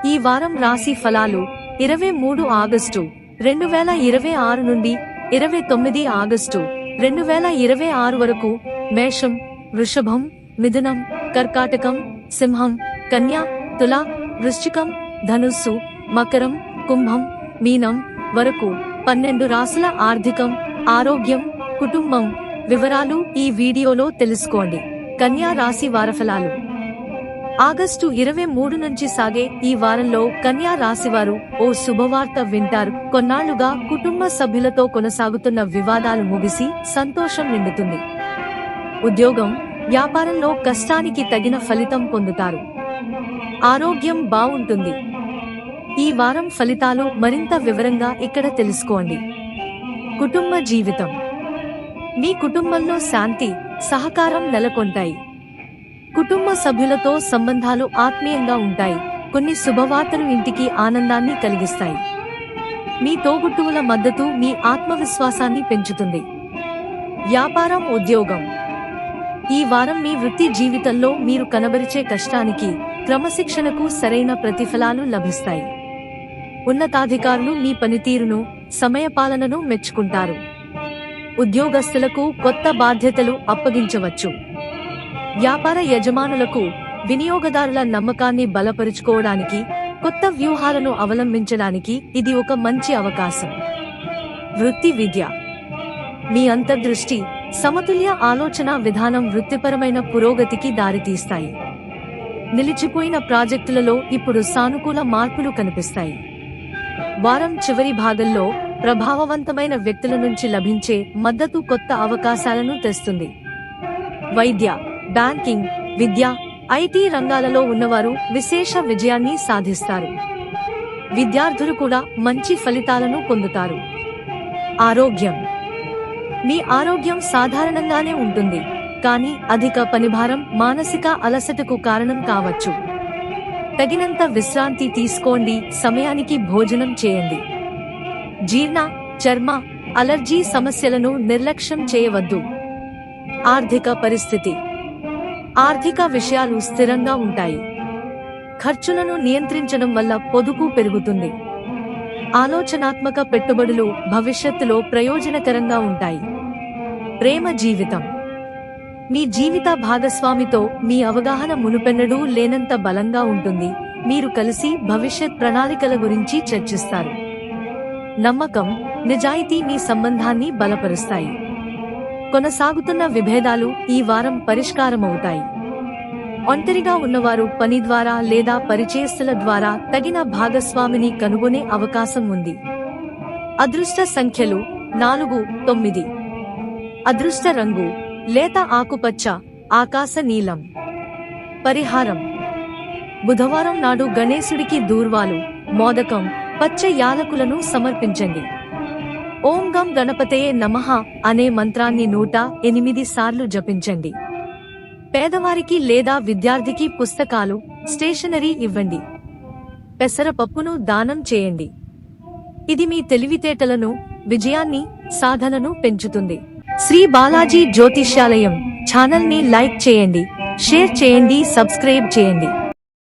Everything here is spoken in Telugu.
ఈ వారం రాశి ఫలాలు 23 ఆగస్టు 2026 నుండి 29 ఆగస్టు 2026 వరకు మేషం, వృషభం, మిథునం, కర్కాటకం, సింహం, కన్య, తుల, వృశ్చికం, ధనుస్సు, మకరం, కుంభం, మీనం వరకు 12 రాశుల ఆర్థికం, ఆరోగ్యం, కుటుంబం వివరాలు ఈ వీడియోలో తెలుసుకోండి. కన్యా రాశి వారఫలాలు. ఆగస్టు 23 నుంచి సాగే ఈ వారంలో కన్యా రాశివారు ఓ శుభవార్త వింటారు. కొన్నాళ్లుగా కుటుంబ సభ్యులతో కొనసాగుతున్న వివాదాలు ముగిసి సంతోషం నిండుతుంది. ఉద్యోగం, వ్యాపారంలో కష్టానికి తగిన ఫలితం పొందుతారు. ఆరోగ్యం బావుంటుంది. ఈ వారం ఫలితాలు మరింత వివరంగా ఇక్కడ తెలుసుకోండి. కుటుంబ జీవితం. మీ కుటుంబంలో శాంతి, సహకారం నెలకొంటాయి. కుటుంబ సభ్యులతో సంబంధాలు ఆత్మీయంగా ఉంటాయి. కొన్ని శుభవార్తలు ఇంటికి ఆనందాన్ని కలిగిస్తాయి. మీ తోబుట్టువుల మద్దతు మీ ఆత్మవిశ్వాసాన్ని పెంచుతుంది. వ్యాపారం, ఉద్యోగం. ఈ వారం మీ వృత్తి జీవితంలో మీరు కనబరిచే కష్టానికి, క్రమశిక్షణకు సరైన ప్రతిఫలాలు లభిస్తాయి. ఉన్నతాధికారులు మీ పనితీరును, సమయపాలనను మెచ్చుకుంటారు. ఉద్యోగస్తులకు కొత్త బాధ్యతలు అప్పగించవచ్చు. వ్యాపార యజమానులకు వినియోగదారుల నమ్మకాన్ని బలపరుచుకోవడానికి, కొత్త వ్యూహాలను అవలంబించడానికి ఇది ఒక మంచి అవకాశం. వృత్తి, విద్య. మీ అంతర్దృష్టి, సమతుల్య ఆలోచన విధానం వృత్తిపరమైన పురోగతికి దారితీస్తాయి. నిలిచిపోయిన ప్రాజెక్టులలో ఇప్పుడు సానుకూల మార్పులు కనిపిస్తాయి. వారం చివరి భాగంలో ప్రభావవంతమైన వ్యక్తుల నుంచి లభించే మద్దతు కొత్త అవకాశాలను తెస్తుంది. వైద్య, బ్యాంకింగ్, విద్య, ఐటీ రంగాలలో ఉన్నవారు విశేష విజయాన్ని సాధిస్తారు. విద్యార్థులు కూడా మంచి ఫలితాలను పొందుతారు. ఆరోగ్యం. మీ ఆరోగ్యం సాధారణంగానే ఉంటుంది, కానీ అధిక పనిభారం మానసిక అలసటకు కారణం కావచ్చు. తగినంత విశ్రాంతి తీసుకోండి. సమయానికి భోజనం చేయండి. జీర్ణ, చర్మ, అలర్జీ సమస్యలను నిర్లక్ష్యం చేయవద్దు. ఆర్థిక పరిస్థితి. ఆర్థిక విషయాలు స్థిరంగా ఉంటాయి. ఖర్చులను నియంత్రించడం వల్ల పొదుపు పెరుగుతుంది. ఆలోచనాత్మక పెట్టుబడులు భవిష్యత్తులో ప్రయోజనకరంగా ఉంటాయి. ప్రేమ జీవితం. మీ జీవిత భాగస్వామితో మీ అవగాహన మునుపెన్నడూ లేనంత బలంగా ఉంటుంది. మీరు కలిసి భవిష్యత్ ప్రణాళికల గురించి చర్చిస్తారు. నమ్మకం, నిజాయితీ మీ సంబంధాన్ని బలపరుస్తాయి. కొనసాగుతున్న విభేదాలు ఈ వారం పరిష్కారమవుతాయి. ఒంటరిగా ఉన్నవారు పని ద్వారా లేదా పరిచయస్తుల ద్వారా తగిన భాగస్వామిని కనుగొనే అవకాశం ఉంది. అదృష్ట సంఖ్యలు 4, 9. అదృష్ట రంగు లేత ఆకుపచ్చ, ఆకాశ నీలం. పరిహారం. బుధవారం నాడు గణేశుడికి దూర్వాలు, మోదకం, పచ్చ యాలకులను సమర్పించండి. ఓం గం గణపతయే నమః అనే మంత్రాన్ని 108 సార్లు జపించండి. పేదవారికి లేదా విద్యార్థికి పుస్తకాలు, స్టేషనరీ ఇవ్వండి. పెసరపప్పును దానం చేయండి. ఇది మీ తెలివితేటలను, విజయాన్ని, సాధనను పెంచుతుంది. శ్రీ బాలాజీ జ్యోతిష్యాలయం ఛానల్ ని లైక్ చేయండి, షేర్ చేయండి, సబ్స్క్రైబ్ చేయండి.